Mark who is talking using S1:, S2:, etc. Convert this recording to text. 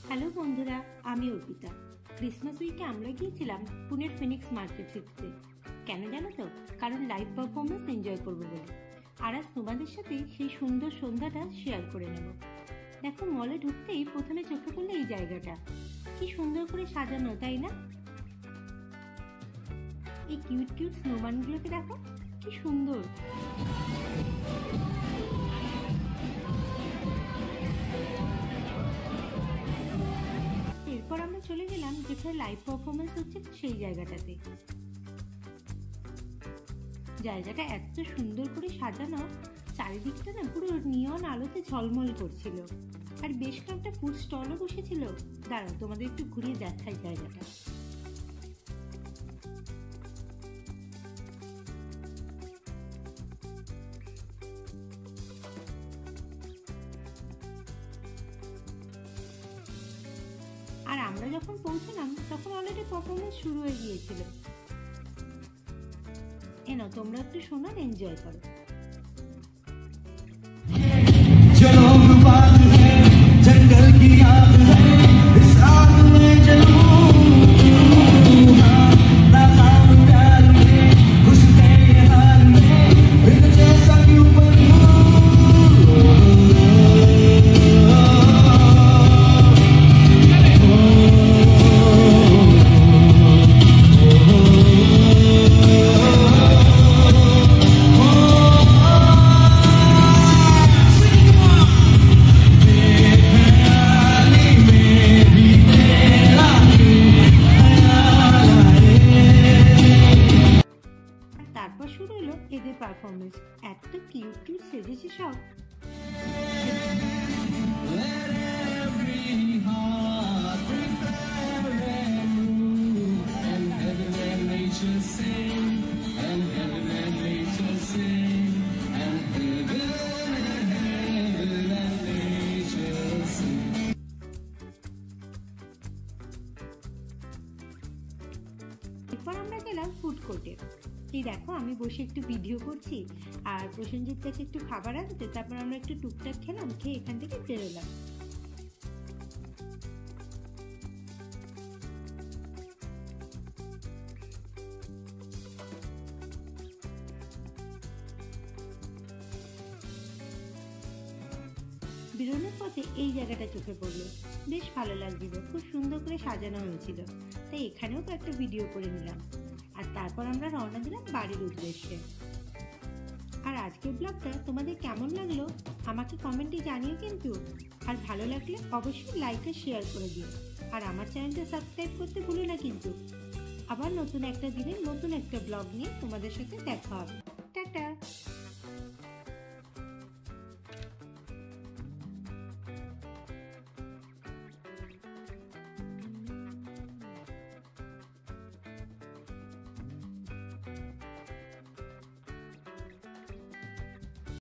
S1: Hello বন্ধুরা, আমি Arpita. Christmas উইকে আমরা গিয়েছিলাম পুনের ফিনিক্স মার্কেট সিটিতে। কেন জানো তো? কারণ লাইভ পারফরমেন্স এনজয় করবো বলে। আর আজ তোমাদের সাথে সেই সুন্দর সন্ধ্যাটা শেয়ার করে নেব। দেখো, মলে ঢুকতেই প্রথমে চোখে পড়লো এই জায়গাটা। কি সুন্দর করে সাজানো, তাই না? এই কিউট কিউট স্নোম্যানগুলোকে দেখো, কি সুন্দর। এরপর আমরা চলে গেলাম যেখানে লাইভ পারফরমেন্স হচ্ছে সেই জায়গাটাতে। জায়গাটা এত সুন্দর করে সাজানো, চারিদিকটা না পুরো নিয়ন আলোতে ঝলমল করছিল। আর বেশ কয়েকটা ফুড স্টলও বসেছিল। দাঁড়াও, তোমাদের একটু ঘুরিয়ে দেখাই জায়গাটা। আর আমরা যখন পৌঁছলাম তখন অলরেডি পারফরমেন্স শুরু হয়ে গিয়েছিল। এনাও তোমরা একটু শোনো, এনজয় করো। जंगल की आग है, इस आग में जलूं, ना खाऊं प्यार में, खुश तेरे हाल में, बिन जैसा क्यों बनूं। তারপর শুরু হলো এদের পারফরমেন্স। এত কিউট কিউট সেজেছে সব। এরপর আমরা গেলাম ফুড কোর্টে। এই দেখো, আমি বসে একটু ভিডিও করছি আর প্রসেনজিৎ কাছে একটু খাবার আনতে। তারপর আমরা একটু টুকটাক খেলাম, খেয়ে এখান থেকে বেরোলাম। বেরোনোর পথে এই জায়গাটা চোখে পড়লো, বেশ ভালো লাগছিল, খুব সুন্দর করে সাজানো হয়েছিল। তাই এখানেও তো একটা ভিডিও করে নিলাম। আর তারপর আমরা রওনা দিলাম বাড়ির উদ্দেশ্যে। আর আজকের ব্লগটা তোমাদের কেমন লাগলো আমাকে কমেন্টে জানিও কিন্তু। আর ভালো লাগলে অবশ্যই লাইক আর শেয়ার করে দিও। আর আমার চ্যানেলটা সাবস্ক্রাইব করতে ভুলো না কিন্তু। আবার নতুন একটা দিনে নতুন একটা ব্লগ নিয়ে তোমাদের সাথে দেখা হবে। টাটা।